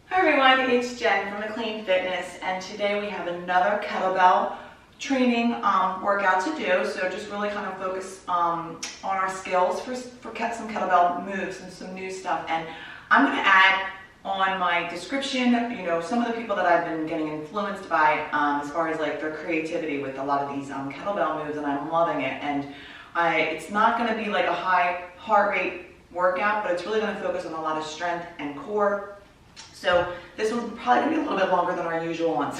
Hi everyone, it's Jen from McLane Fitness, and today we have another kettlebell training workout to do. So just really kind of focus on our skills for some kettlebell moves and some new stuff. And I'm going to add on my description, some of the people that I've been getting influenced by as far as like their creativity with a lot of these kettlebell moves, and I'm loving it. And it's not going to be like a high heart rate workout, but it's really going to focus on a lot of strength and core. So this one's probably going to be a little bit longer than our usual ones.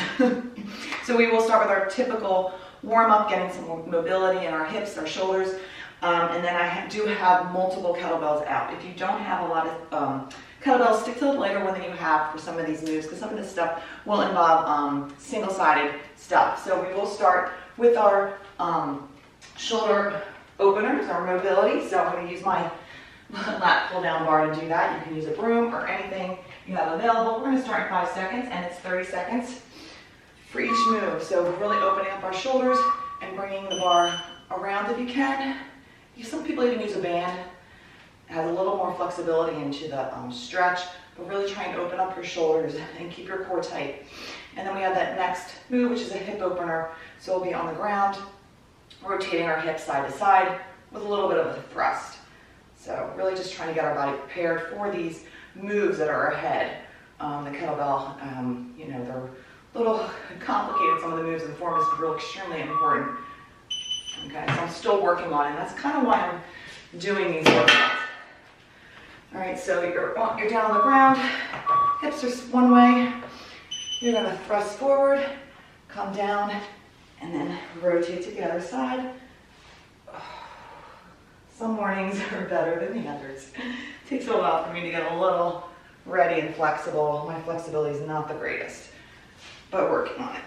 So we will start with our typical warm-up, getting some mobility in our hips, our shoulders, and then I do have multiple kettlebells out. If you don't have a lot of kettlebells, stick to the lighter one that you have for some of these moves, because some of this stuff will involve single-sided stuff. So we will start with our shoulder openers, our mobility. So I'm going to use my lat pull-down bar to do that. You can use a broom or anything you have available. We're going to start in 5 seconds, and it's 30 seconds for each move. So really opening up our shoulders and bringing the bar around if you can. Some people even use a band. It has a little more flexibility into the stretch, but really trying to open up your shoulders and keep your core tight. And then we have that next move, which is a hip opener. So we'll be on the ground, rotating our hips side to side with a little bit of a thrust. So really just trying to get our body prepared for these moves that are ahead. The kettlebell, they're a little complicated, some of the moves, and form is really extremely important. Okay, so I'm still working on it, and that's kind of why I'm doing these workouts. All right, so you're down on the ground, hips are one way. You're gonna thrust forward, come down, and then rotate to the other side. Some mornings are better than the others. It takes a while for me to get a little ready and flexible. My flexibility is not the greatest, but working on it.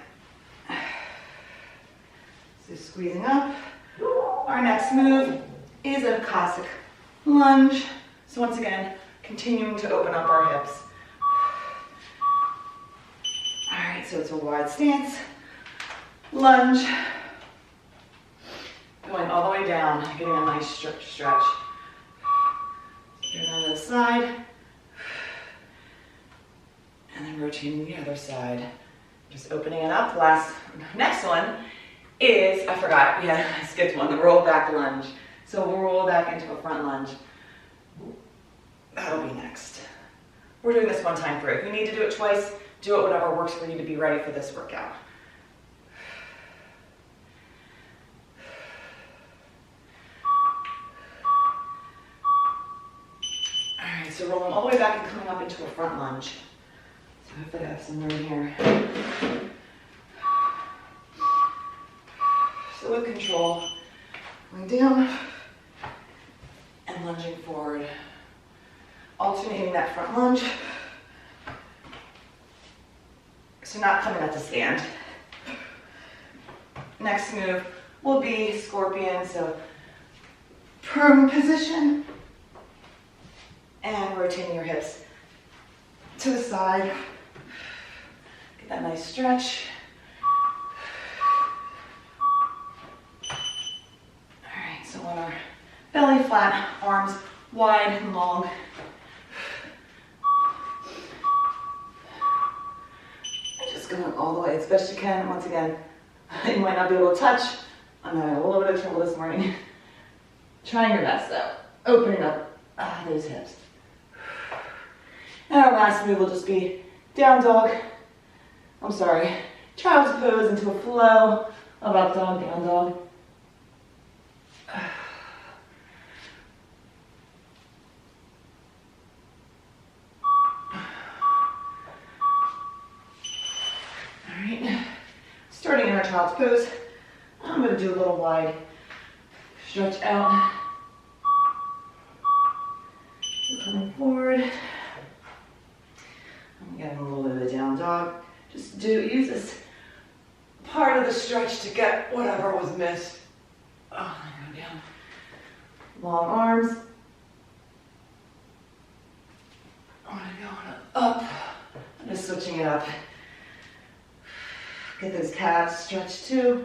So squeezing up. Our next move is a Cossack Lunge. So once again, continuing to open up our hips. All right, so it's a wide stance. Lunge. Going all the way down, getting a nice stretch. Go down to the side, and then rotating the other side. Just opening it up. Next one is, I skipped one, the rollback lunge. So we'll roll back into a front lunge. That'll be next. We're doing this one time through. If you need to do it twice, do it whatever works for you to be ready for this workout. So rolling all the way back and coming up into a front lunge. So hopefully I have some room here. So with control, going down and lunging forward. Alternating that front lunge. So not coming up to stand. Next move will be scorpion. So prone position. And rotating your hips to the side. Get that nice stretch. All right, so on our belly flat, arms wide and long. And just going all the way as best you can. Once again, you might not be able to touch. I'm having a little bit of trouble this morning. Trying your best though. Opening up those hips. And our last move will just be child's pose into a flow of up dog, down dog. All right, starting in our child's pose, I'm going to do a little wide stretch out. So coming forward. Getting a little bit of a down dog. Just use this part of the stretch to get whatever was missed. Oh, I go down. Long arms. I'm going up. I'm just switching it up. Get those calves stretched too.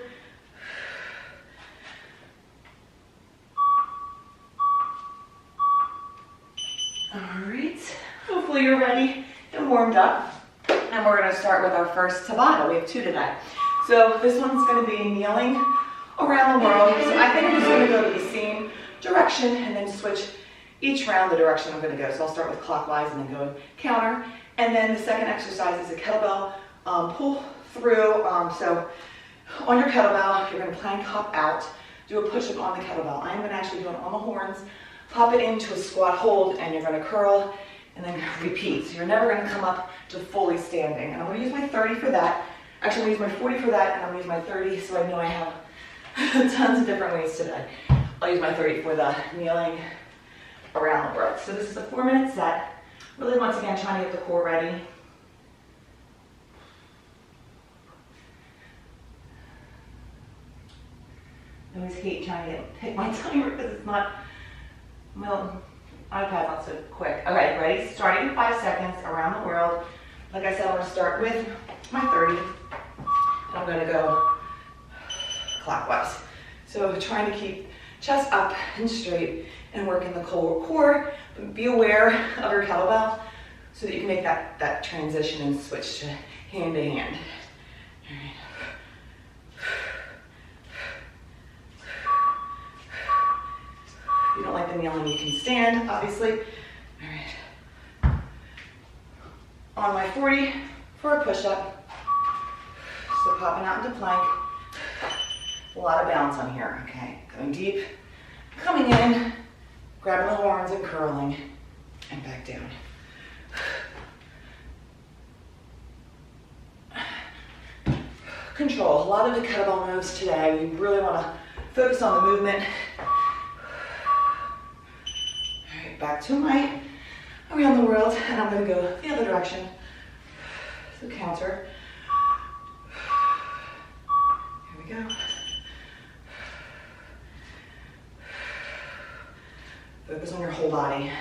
All right. Hopefully you're ready. Don't and warmed up. And we're gonna start with our first Tabata. We have 2 today. So this one's gonna be kneeling around the world. So I think I'm just gonna go to the same direction and then switch each round the direction I'm gonna go. So I'll start with clockwise and then go counter. And then the second exercise is a kettlebell pull through. So on your kettlebell, you're gonna plank hop out, do a push-up on the kettlebell. I'm gonna actually do it on the horns, pop it into a squat hold, and you're gonna curl and then repeat. So you're never gonna come up to fully standing. And I'm gonna use my 30 for that. Actually, I'm gonna use my 40 for that, and I'm gonna use my 30 so I know I have tons of different ways today. I'll use my 30 for the kneeling around the world. So this is a 4-minute set. Really, once again, trying to get the core ready. I always hate trying to pick my timer because it's not, well, iPad's not so quick. Okay, ready? Starting in 5 seconds around the world. Like I said, I'm gonna start with my 30, and I'm gonna go clockwise. So trying to keep chest up and straight and working the core. But be aware of your kettlebell so that you can make that transition and switch to hand to hand. All right. If you don't like the kneeling, you can stand, obviously. All right. On my 40 for a push-up. So popping out into plank. A lot of balance on here, okay? Going deep, coming in, grabbing the horns and curling, and back down. Control. A lot of the kettlebell moves today, we really want to focus on the movement. All right, back to my around the world, and I'm going to go the other direction. So counter. Here we go. Focus on your whole body.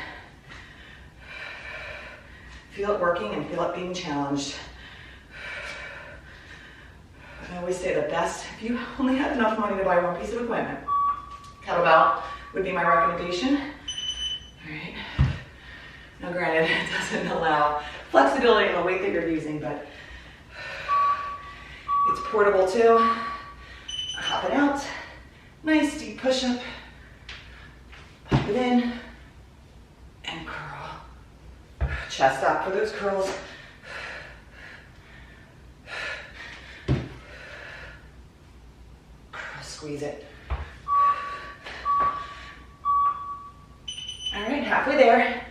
Feel it working and feel it being challenged. I always say the best, if you only have enough money to buy one piece of equipment, kettlebell would be my recommendation. All right. Now granted, it doesn't allow flexibility in the weight that you're using, but it's portable too. Hop it out. Nice deep push-up. Pop it in and curl. Chest up for those curls. Curl, squeeze it. All right, halfway there.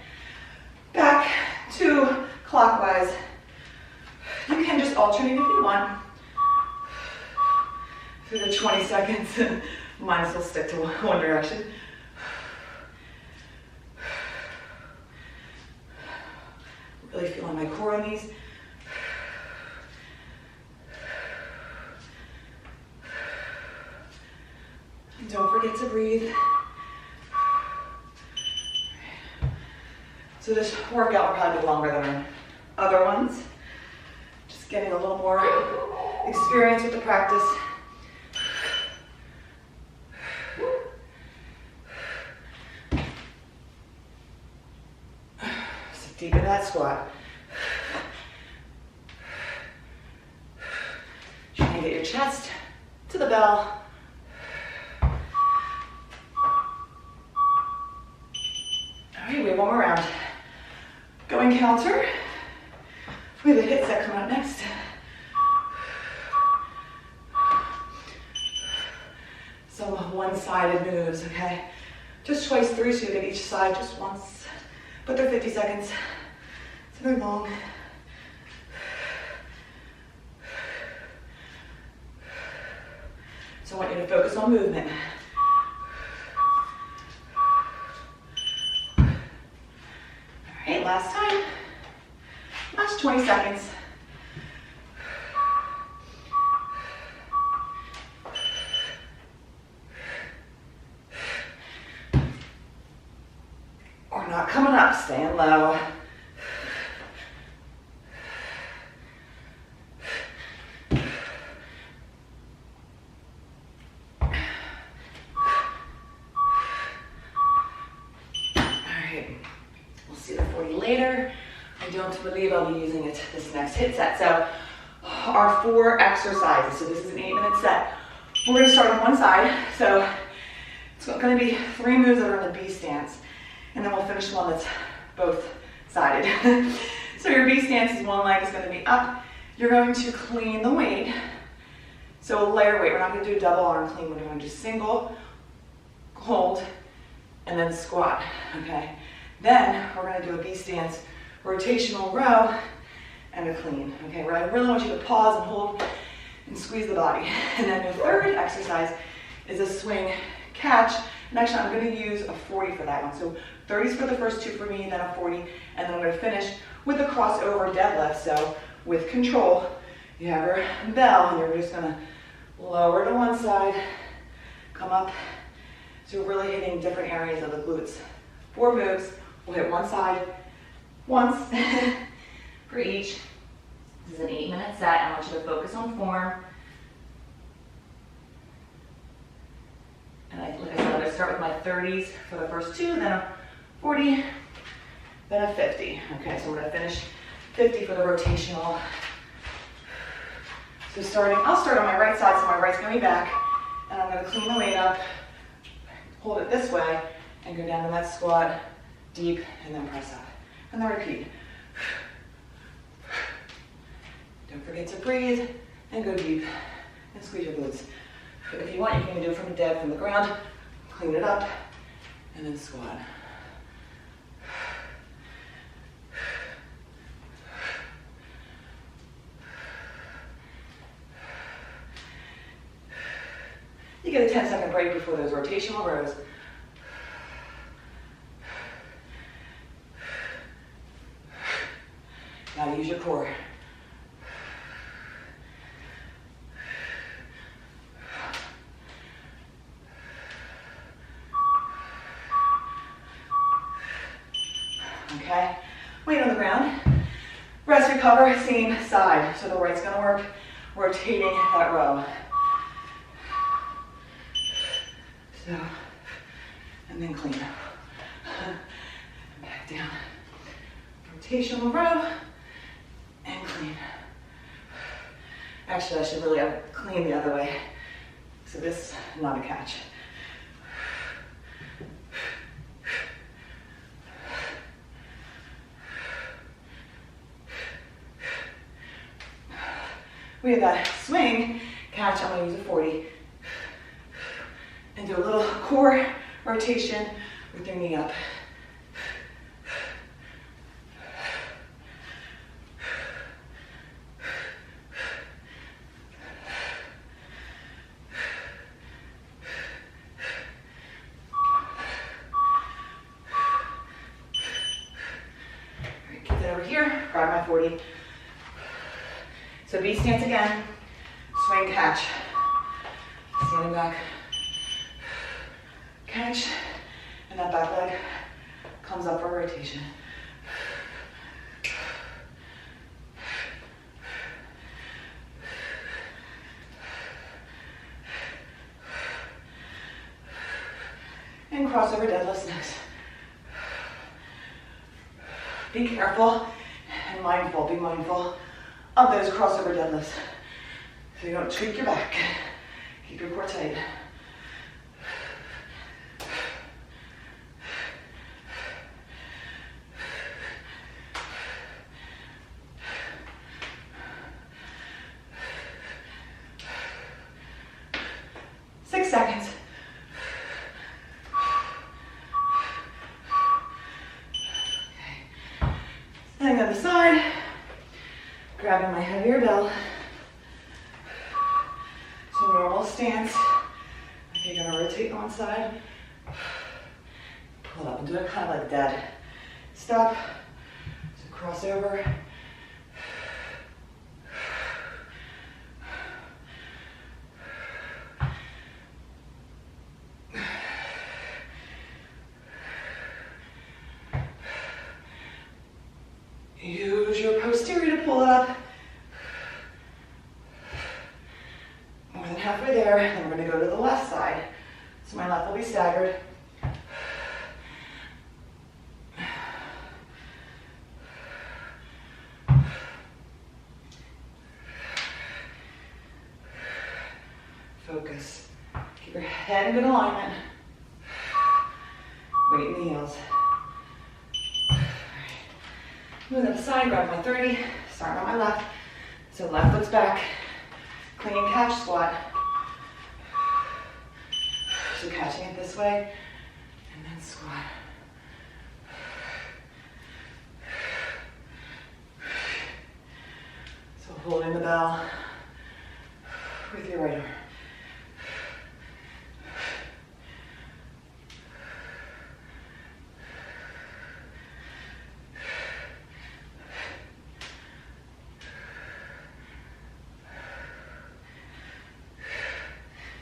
Back to clockwise. You can just alternate if you want. For the 20 seconds, might as well stick to one direction. Really feeling my core on these. And don't forget to breathe. So this workout will probably be longer than our other ones. Just getting a little more experience with the practice. Deep in that squat. Try and get your chest to the bell. All right, we have one more round. Going counter. We have a HIIT set coming up next. Some one-sided moves, okay? Just twice through, so you get each side just once. But they're 50 seconds, so they're long. So I want you to focus on movement. All right, last time. Last 20 seconds. Or not coming up, staying low. All right, we'll see the 40 later. I don't believe I'll be using it this next HIIT set. So our 4 exercises. So this is an 8-minute set. We're going to start on one side. So it's going to be 3 moves that are in the B stance. And then we'll finish one that's both sided. So your B stance is one leg is going to be up. You're going to clean the weight. So layer weight. We're not going to do a double arm clean. We're going to do single, hold, and then squat. Okay. Then we're going to do a B stance, rotational row, and a clean. Okay. Where I really want you to pause and hold and squeeze the body. And then the third exercise is a swing catch. And actually, I'm going to use a 40 for that one. So 30s for the first 2 for me, then a 40, and then I'm going to finish with a crossover deadlift. So with control, you have your bell, and you're just going to lower to one side, come up. So we're really hitting different areas of the glutes. 4 moves. We'll hit one side once for each. This is an 8-minute set. I want you to focus on form. And like I said, I'm going to start with my 30s for the first 2, then a 40, then a 50. Okay, so we're going to finish 50 for the rotational. So I'll start on my right side, so my right's going to be back, and I'm going to clean the weight up, hold it this way, and go down to that squat, deep, and then press up. And then repeat. Don't forget to breathe, and go deep, and squeeze your glutes. If you want, you can do it from dead from the ground, clean it up, and then squat. You get a 10-second break before those rotational rows. Now use your core. Okay, weight on the ground. Rest, recover, same side. So the right's gonna work, rotating that row. So, and then clean. And back down. Rotational row, and clean. Actually, I should really clean the other way. So this, not a catch. We have that swing catch. I'm going to use a 40. And do a little core rotation with your knee up. Keep that over here. Grab my 40. So B stance again. Swing catch. Standing back. Catch, and that back leg comes up for rotation. And crossover deadlifts next. Be careful and mindful, be mindful of those crossover deadlifts so you don't tweak your back. Keep your core tight. Seconds. Okay. Standing on the side, grabbing my heavier bell. So normal stance. Okay, you're gonna rotate on one side. Pull up and do it kind of like dead. Stop. So cross over. Use your posterior to pull it up. More than halfway there, and then we're going to go to the left side. So my left will be staggered. Head in good alignment. Weight in the heels. Move that aside, grab my 30, starting on my left. So left foot's back, clean catch squat. So catching it this way, and then squat. So holding the bell with your right arm.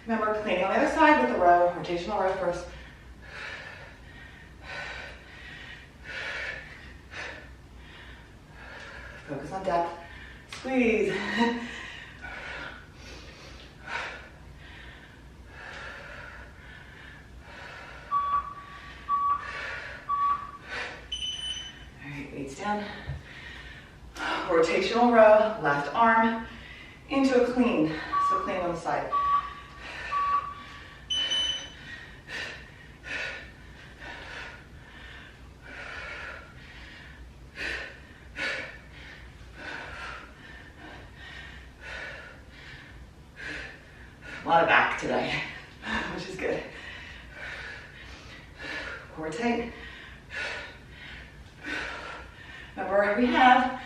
Remember, cleaning on the other side with the row, rotational row first. Focus on depth. Squeeze. Alright, weights down. Rotational row, left arm into a clean. So clean on the side. A lot of back today, which is good. Core tight. Remember, we have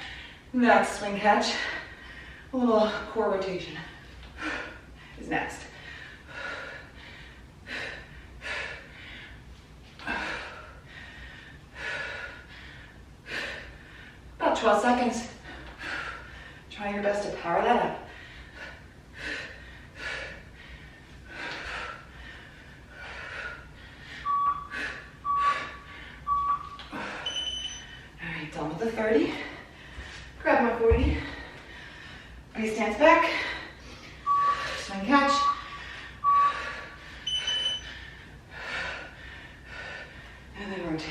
that swing catch. A little core rotation is next. About 12 seconds. Try your best to power that up. Done with the 30. Grab my 40. Base stance back. Swing catch. And then rotate.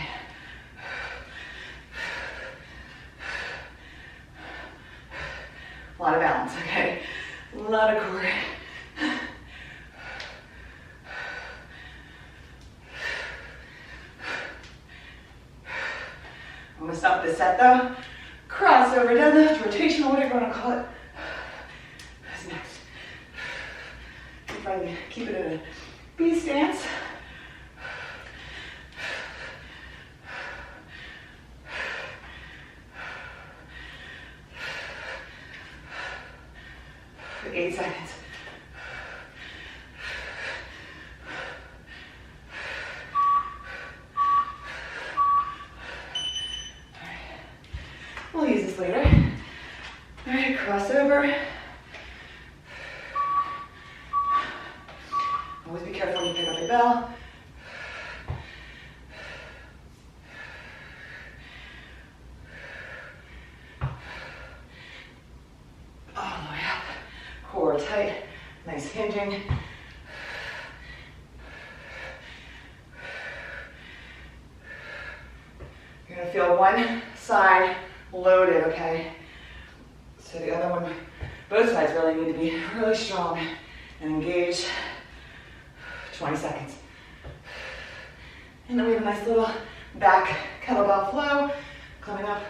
A lot of balance, okay? A lot of core. I'm gonna stop this set though. Crossover deadlift, rotational, whatever you wanna call it. That's next. Try to keep it in a B stance. For 8 seconds. We'll use this later. All right, cross over. Always be careful when you pick up your bell. All the way up. Core tight. Nice hinging. You're gonna feel one side loaded, okay? So the other one, both sides really need to be really strong and engaged. 20 seconds. And then we have a nice little back kettlebell flow coming up.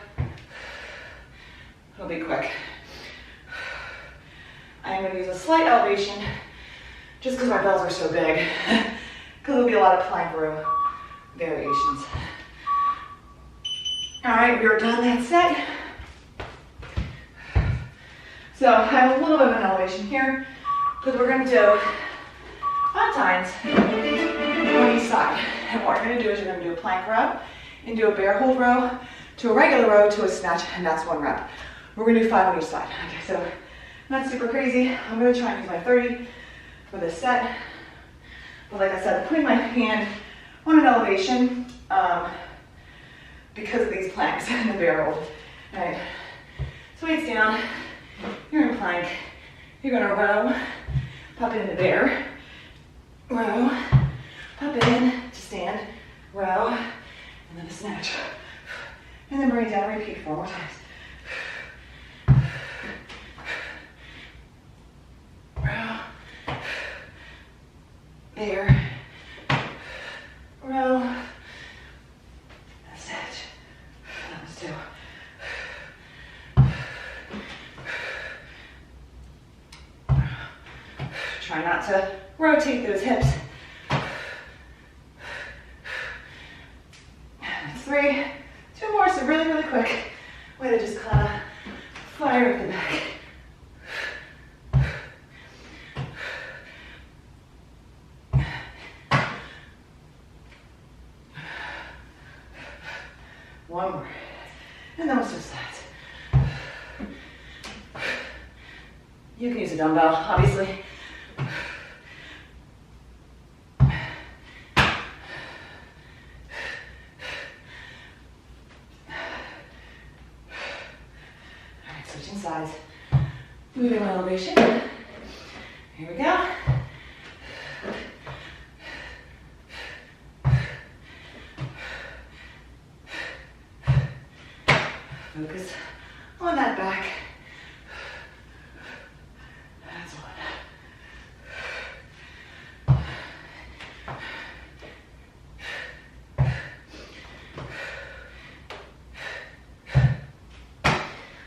It'll be quick. I'm going to use a slight elevation just because my bells are so big, because there'll be a lot of plank row variations. All right, we're done that set. So I have a little bit of an elevation here because we're going to do 5 times on each side. And what we're going to do is you're going to do a plank row, and do a bear hold row, to a regular row, to a snatch, and that's 1 rep. We're going to do 5 on each side. Okay, so not super crazy. I'm going to try and use my 30 for this set. But like I said, I'm putting my hand on an elevation because of these planks and the bear hold. All right, so weights down. You're in plank. You're going to row, pop it into bear, row, pop it in to stand, row, and then a snatch. And then bring it down, repeat 4 more times. Row, there. Row. Snatch. That was 2. Try not to rotate those hips. That's 3. 2 more, so really, really quick. Way to just kind of fire at the back. One more. And then we'll switch sides. You can use a dumbbell, obviously. Alright, switching sides. Moving my elevation. Here we go. Focus on that back. That's 1.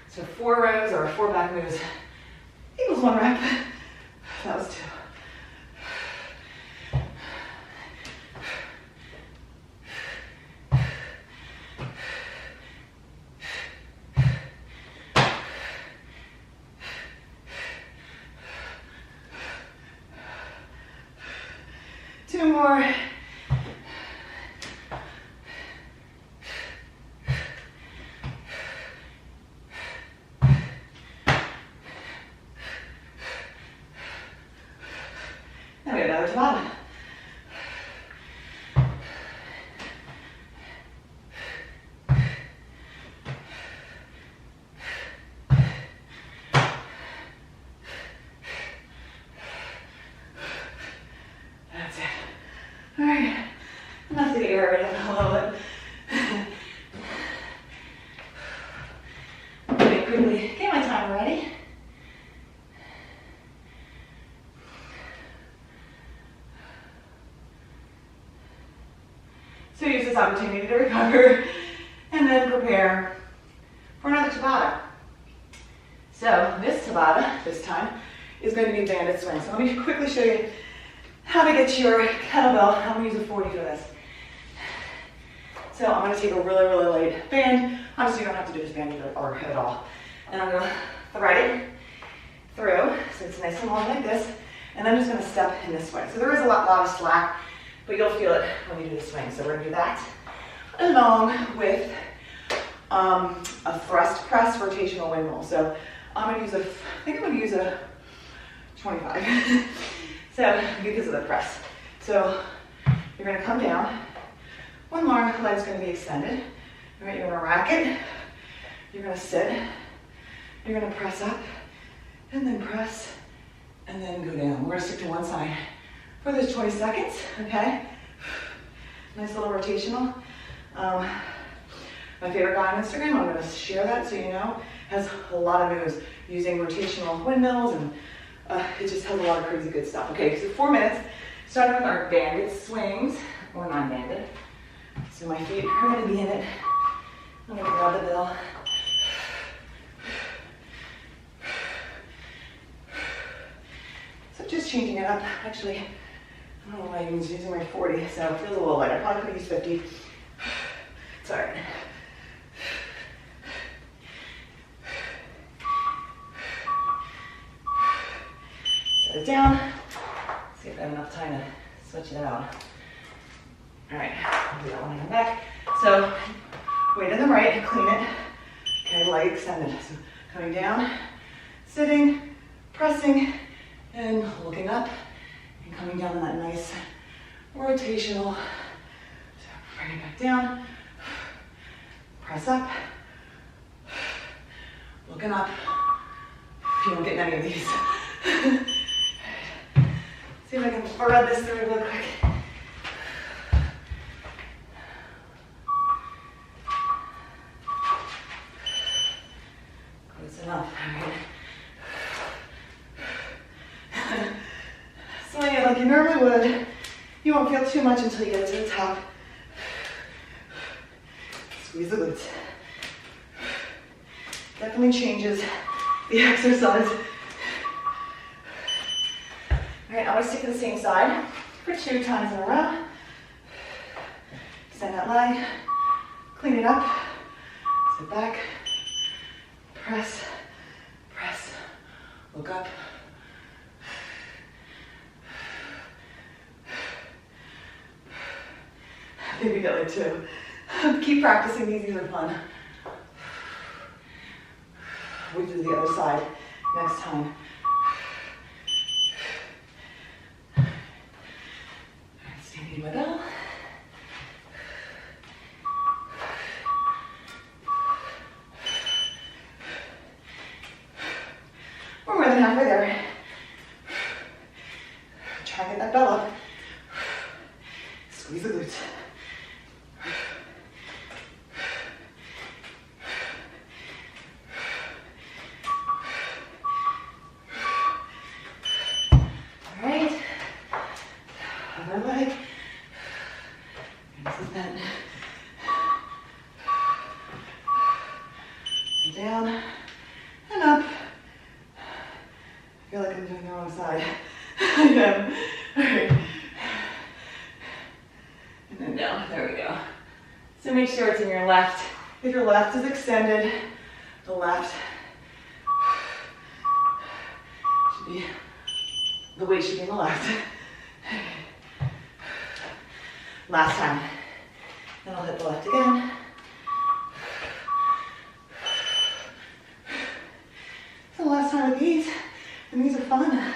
So 4 rows or 4 back moves equals 1 rep. That was 2. Two more. Now we have another Tabata. That's it. All right, enough to get your heart rate up a little bit. Let me quickly get my timer ready. So use this opportunity to recover and then prepare for another Tabata. So this Tabata, this time, is going to be banded swing. So let me quickly show you how to get your kettlebell. I'm going to use a 40 for this. So I'm going to take a really, really light band. Obviously you don't have to do this band or at all. And I'm going to thread it through so it's nice and long like this. And I'm just going to step in this way. So there is a lot of slack, but you'll feel it when you do the swing. So we're going to do that along with a thrust press rotational windmill. So I'm going to use I think I'm going to use a 25. So because of the press. So you're going to come down. One long leg's going to be extended. All right, you're going to rack it. You're going to sit. You're going to press up and then press and then go down. We're going to stick to one side for those 20 seconds, okay? Nice little rotational. My favorite guy on Instagram, I'm going to share that so you know, has a lot of moves using rotational windmills, and it just has a lot of crazy good stuff. Okay, so 4 minutes, starting with our banded swings, or non-banded. So my feet are going to be in it. I'm going to grab the bell. So just changing it up. Actually, I don't know why I'm using my 40, so it feels a little light. I probably could use 50. It's all right. Set it down. See if I have enough time to switch it out. All right, I'll do that one on the back. So weight in the right, clean it. Okay, leg extended. So coming down, sitting, pressing, and looking up, and coming down in that nice rotational. So bring it back down, press up, looking up. If you don't get many of these. See if I can thread this through real quick. Close enough, all right. Swing it like you normally would. won't feel too much until you get to the top. Squeeze the glutes. Definitely changes the exercise. All right, I'm gonna stick to the same side for 2 times in a row. Extend that leg, clean it up, sit back, press, press, look up. I think we got like 2. Keep practicing these are fun. We do the other side next time. All right, standing my bell. We're more than halfway there. Try and get that bell up. Squeeze the glutes. Down and up. I feel like I'm doing the wrong side. I am. All right. And then down. There we go. So make sure it's in your left. If your left is extended, the left should be, the weight should be in the left. Last time. Then I'll hit the left again. The last time with these, and these are fun.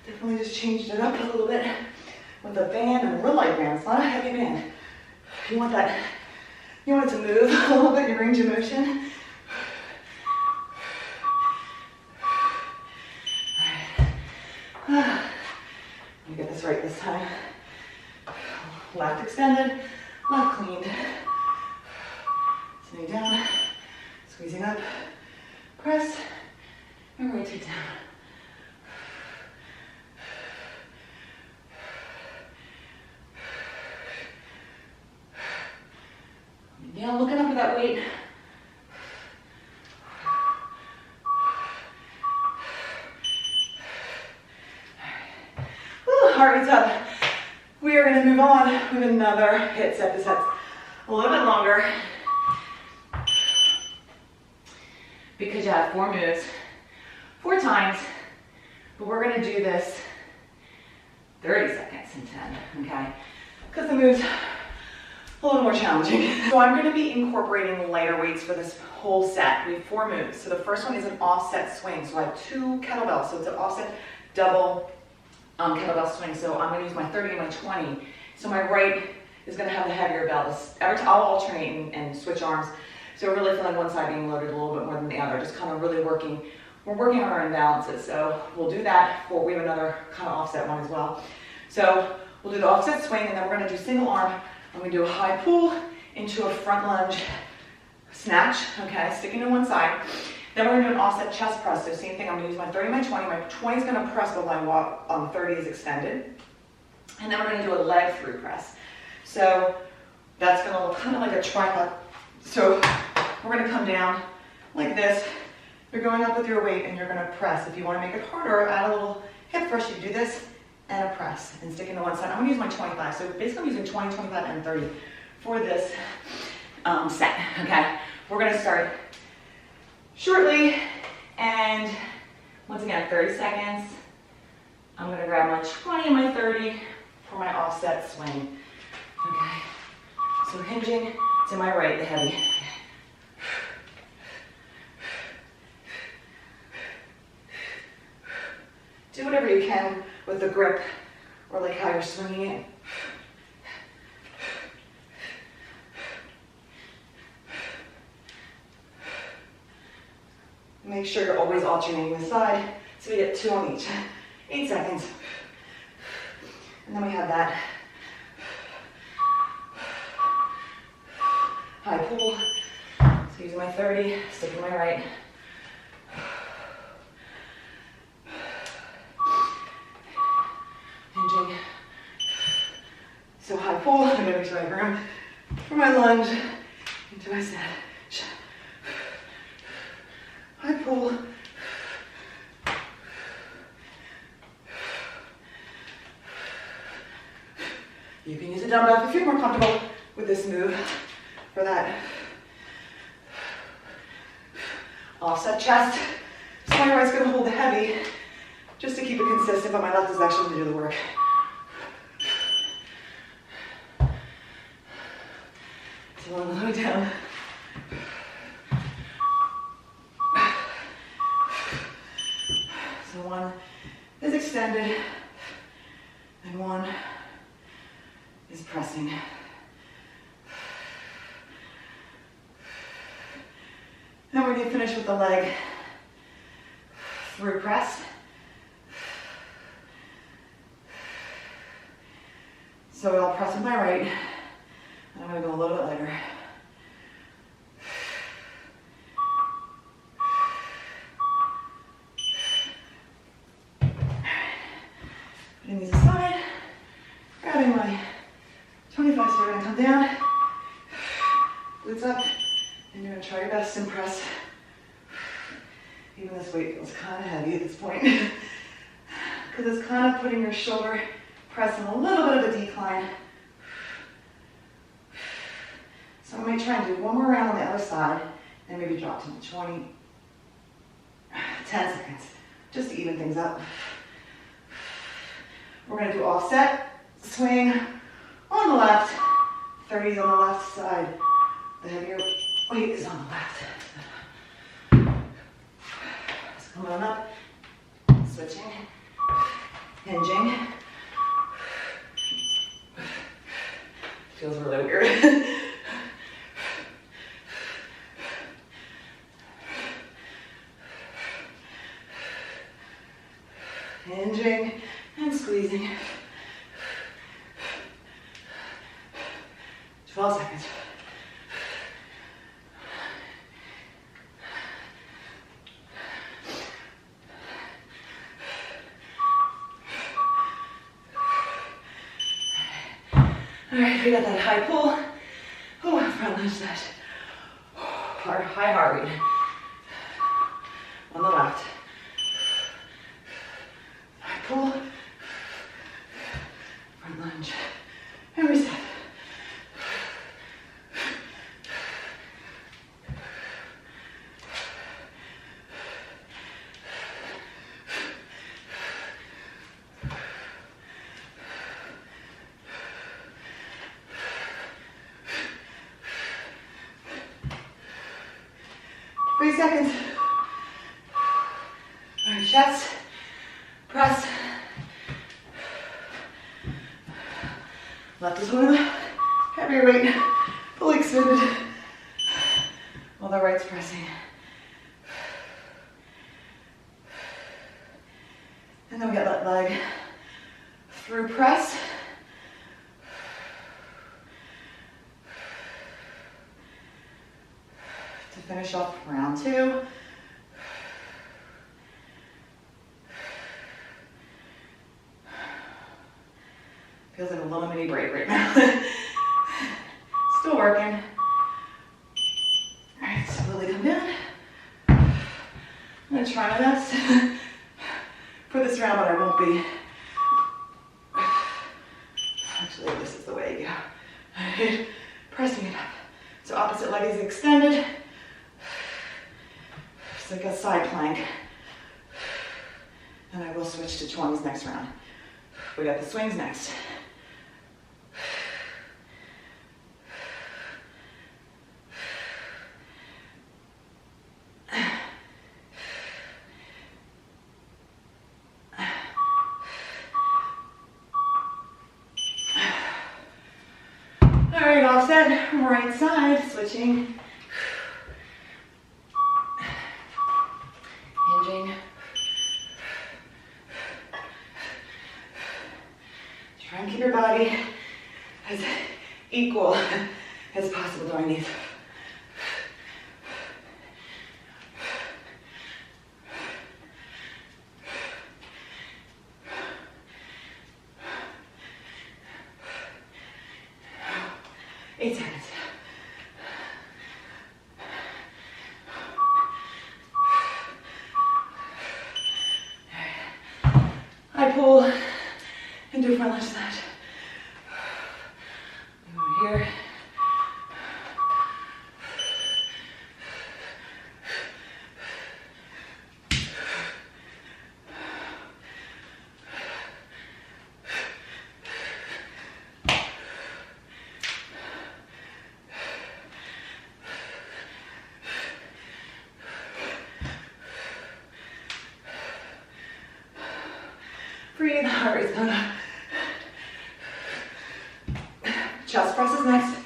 Definitely just changed it up a little bit with a band and a real light band. It's not a heavy band. You want that, you want it to move a little bit, your range of motion. All right. Let me get this right this time. Left extended, left cleaned. Sitting down, squeezing up. Press and rotate down. Down, looking up at that weight. Woo, heart rate's up. We are going to move on with another HIIT set. This set's a little bit longer, because you have 4 moves, 4 times, but we're gonna do this 30 seconds in 10, okay? Because the move's a little more challenging. So I'm gonna be incorporating lighter weights for this whole set. We have 4 moves. So the first one is an offset swing. So I have 2 kettlebells, so it's an offset double kettlebell swing. So I'm gonna use my 30 and my 20. So my right is gonna have the heavier bell. I'll alternate and switch arms. So we're really feeling one side being loaded a little bit more than the other, just kind of really working. We're working on our imbalances. So we'll do that we have another kind of offset one as well. So we'll do the offset swing, and then we're gonna do single arm. I'm gonna do a high pull into a front lunge snatch, okay, sticking to one side. Then we're gonna do an offset chest press. So same thing, I'm gonna use my 30, my 20. My 20 is gonna press, but my 30 is extended. And then we're gonna do a leg through press. So that's gonna look kind of like a tripod. So we're gonna come down like this. You're going up with your weight and you're gonna press. If you wanna make it harder, add a little hip thrust. You do this and a press and stick into one side. I'm gonna use my 25. So basically I'm using 20, 25, and 30 for this set, okay? We're gonna start shortly, and once again, 30 seconds. I'm gonna grab my 20 and my 30 for my offset swing, okay? So hinging to my right, the heavy. Do whatever you can with the grip or like how you're swinging it. Make sure you're always alternating the side so we get 2 on each. 8 seconds. And then we have that high pull. So using my 30, sticking my right. Hinging make sure I have room for my lunge into my snatch. I pull. You can use a dumbbell if you feel more comfortable with this move for that. Offset chest. So my right's gonna hold the heavy just to keep it consistent, but my left is actually gonna do the work. So all the way down. So one is extended and one is pressing. Then we're going to finish with the leg through press. So I'll press with my right, and I'm going to go a little bit lighter. Putting these aside, grabbing my 25, so we're going to come down, glutes up, and you're going to try your best and press. Even this weight feels kind of heavy at this point, because it's kind of putting your shoulder press in a little bit of a decline. So I might try and do one more round on the other side, and maybe drop to 20, 10 seconds, just to even things up. We're going to do offset, swing on the left, 30s on the left side. The heavier weight is on the left. Just come on up, switching, hinging. Feels really weird. Hinging and squeezing. 12 seconds. All right, we got that high pull. Oh, front lunge snatch. High heart rate. On the left. High pull. Front lunge. And reset. Seconds. All right, chest, press. Left is one of the heavier weight, fully extended, while the right's pressing. And then we got that leg through press. Finish off round 2. Feels like a little mini break right now. Still working. All right, slowly come down. I'm gonna try my best for this round, but I won't be. Actually, this is the way you go. All right, pressing it up. So opposite leg is extended. It's like a side plank. And I will switch to 20s next round. We got the swings next. All right, offset, right side, switching. Try and keep your body as equal as possible during these. 8 seconds. I pull and do a front lunge snatch. Over here. Breathe, heart rate's going up. Chest presses next.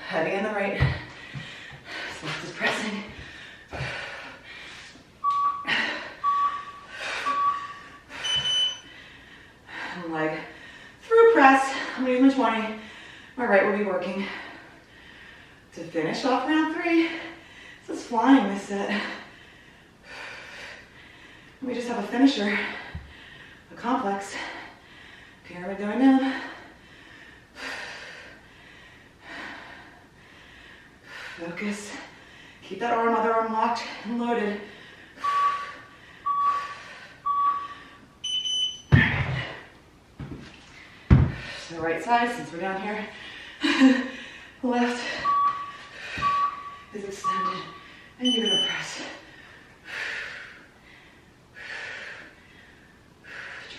Heavy on the right. Left is pressing. And leg through press. I'm going to use my 20. My right will be working. To finish off round 3. This is flying this set. We just have a finisher, a complex, pyramid going down. Focus. Keep that other arm locked and loaded. So right side, since we're down here, left is extended, and you're gonna press.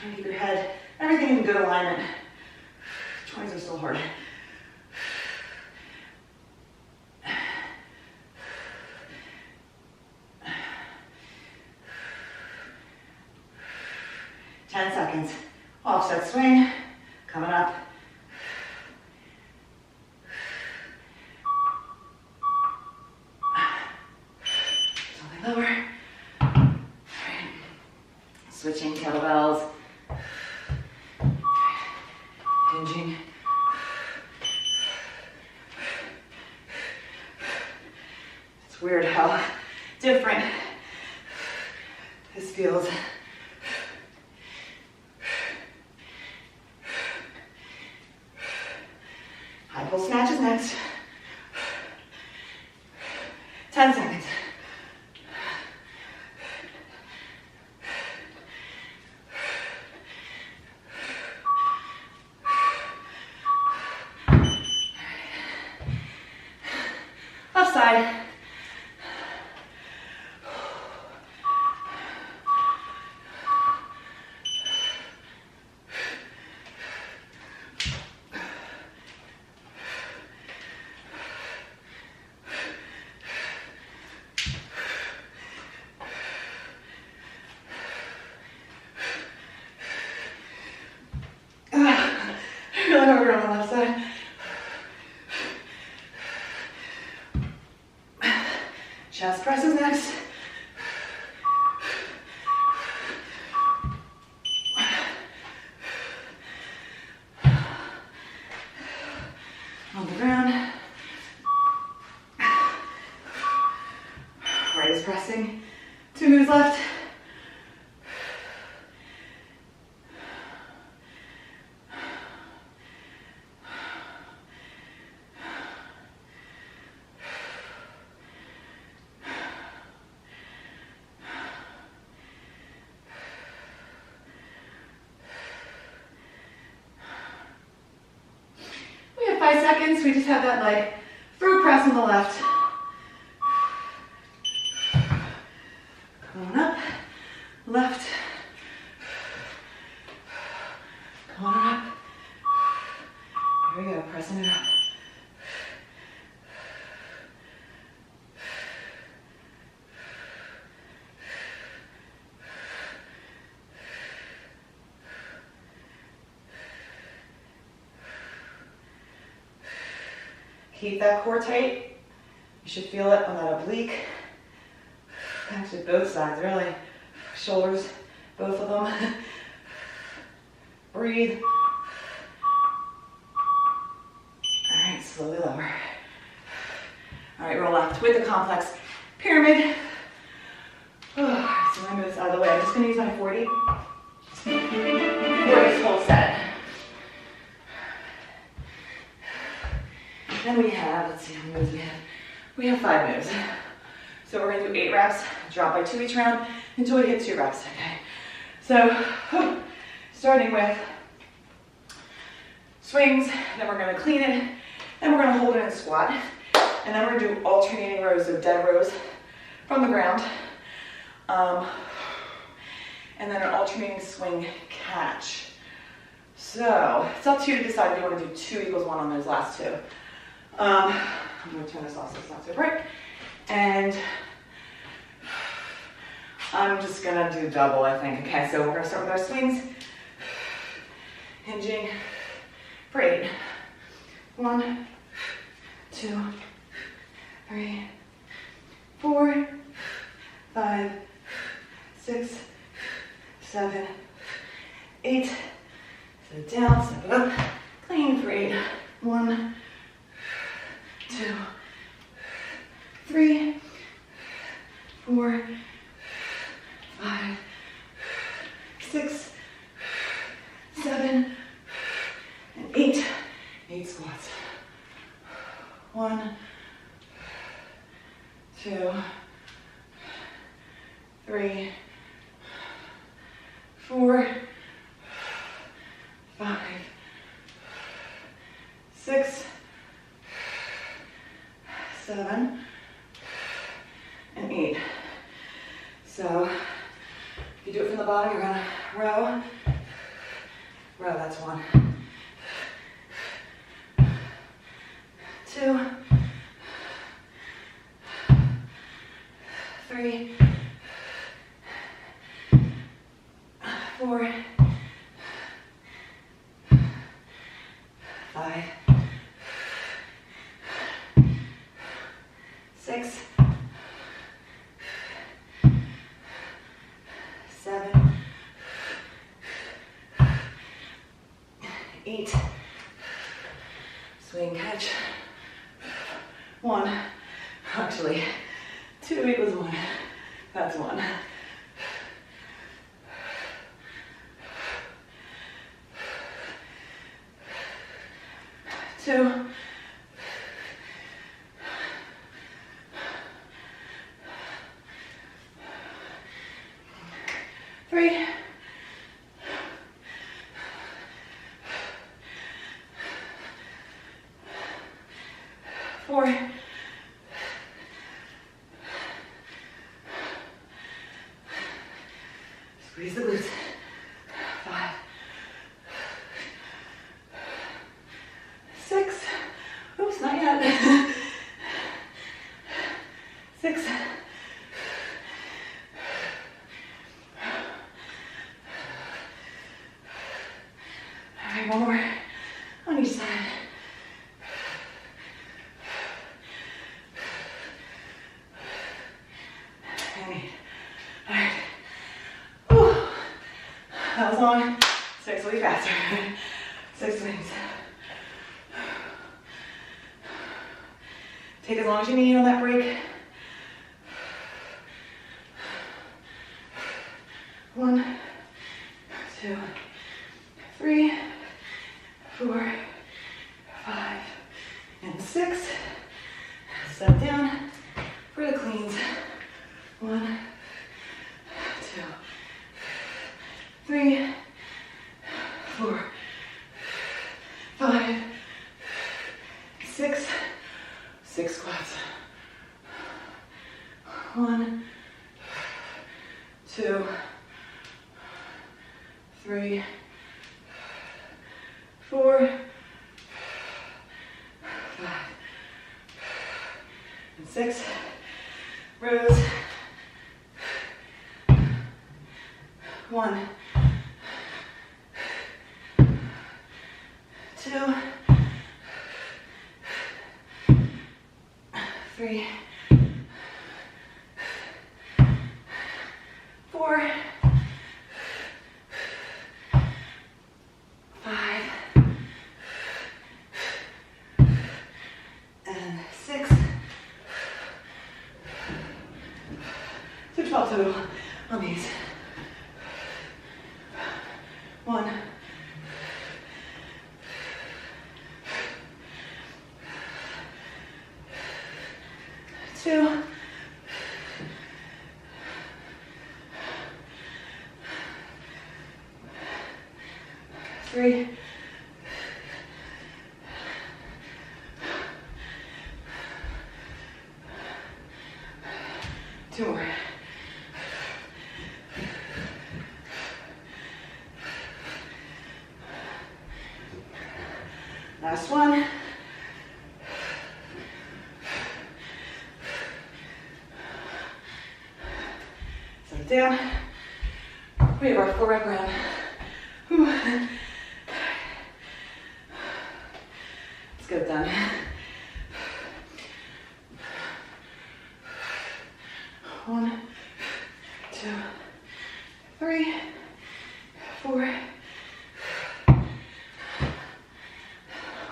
Trying to keep your head, everything in good alignment. 20s are still hard. Ten seconds. Offset swing, coming up. Something lower. All right. Switching kettlebells. Hinging. It's weird how different this feels. High pull snatch is next. 10 seconds. Side. Really over on the left side. Chest presses next. On the ground. Right is pressing. 2 moves left. We have 5 seconds. We just have that leg through press on the left. Come on up. Left. Come on up. There we go. Pressing it up. Keep that core tight. You should feel it on that oblique. Actually, both sides, really. Shoulders, both of them. Breathe. All right, slowly lower. All right, roll left with the complex pyramid. Oh, so I move this out of the way. I'm just going to use my 40. 40 full set. Then we have, let's see how many moves we have. We have 5 moves. So we're gonna do 8 reps, drop by 2 each round until we hit 2 reps, okay? So, starting with swings, then we're gonna clean it, and we're gonna hold it in squat. And then we're gonna do alternating rows of dead rows from the ground. And then an alternating swing catch. So, it's up to you to decide if you wanna do 2 equals 1 on those last 2. I'm gonna turn this off so it's not so bright. And I'm just gonna do double, I think. Okay, so we're gonna start with our swings. Hinging for 8. 1, 2, 3, 4, 5, 6, 7, 8. Sit down, step it up. Clean for 8. 1, 2, 3, 4, 5, 6, 7, and 8. 8 squats. 1, 2, 3, 4, 5, 6, 7, and 8. So, if you do it from the bottom, you're gonna row. Row, that's 1. 2, 3, 4, 5, 6, 7, 8. Swing catch. 1. Actually, 2 equals 1. That's 1. 2. 3. 4. 'Squeeze the glutes. 5. 6. Oops, not yet. 6. 5. All right, one more on each side. That was long. 6 will be faster. 6 swings. Take as long as you need on that break. 1, 2, 3, 4, 5, and 6. Step down for the cleans. 1, 2, 3, 4, 5, 6. 6 squats. 1, 2, 3, 4, 5, and 6. Rows. 1, 2, 3, 4, 5, and 6. So 12 total on these. 1, 2, 3. 2 more. Last one. Set it down. We have our forearm ground. Whew. Let's get it done. 1, 2, 3, 4.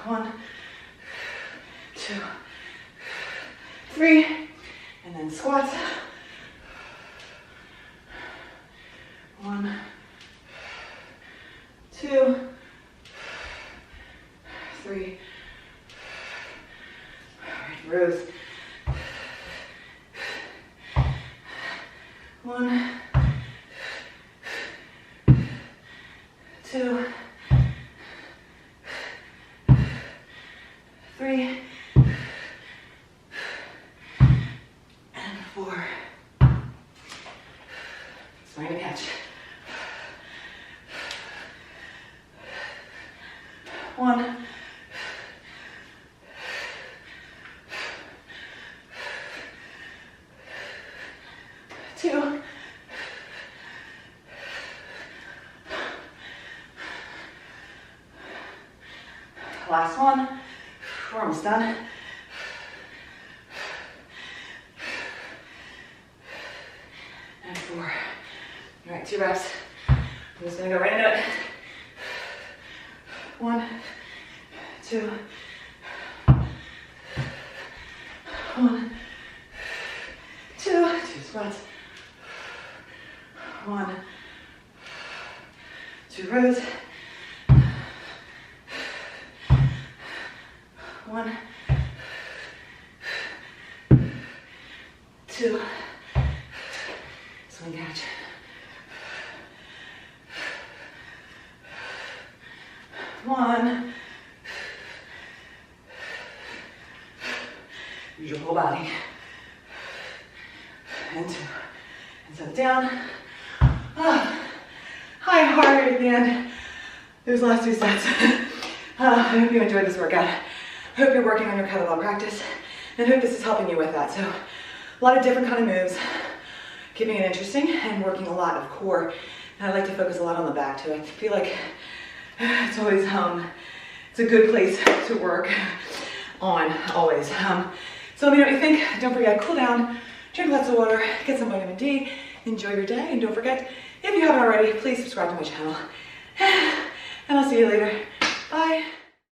1, 2, 3, and then squats. 1, 2, 3. All right, rows. 1, 2, 3, and 4. Swing and catch. 1, 2, last one. We're almost done. And 4. All right, 2 reps. I'm just gonna go right into it. 1, 2, 1, 2, 2 squats. 1, 2 rows. 1, 2, swing catch. 1, use your whole body. And 2, and set it down. High heart rate at the end. Those last 2 sets. I hope you enjoyed this workout. I hope you're working on your kettlebell practice, and I hope this is helping you with that. So a lot of different kind of moves, keeping it interesting and working a lot of core. And I like to focus a lot on the back too. I feel like it's always, it's a good place to work on, always. So let me know what you think. Don't forget, cool down, drink lots of water, get some vitamin D, enjoy your day, and don't forget, if you haven't already, please subscribe to my channel. And I'll see you later. Bye.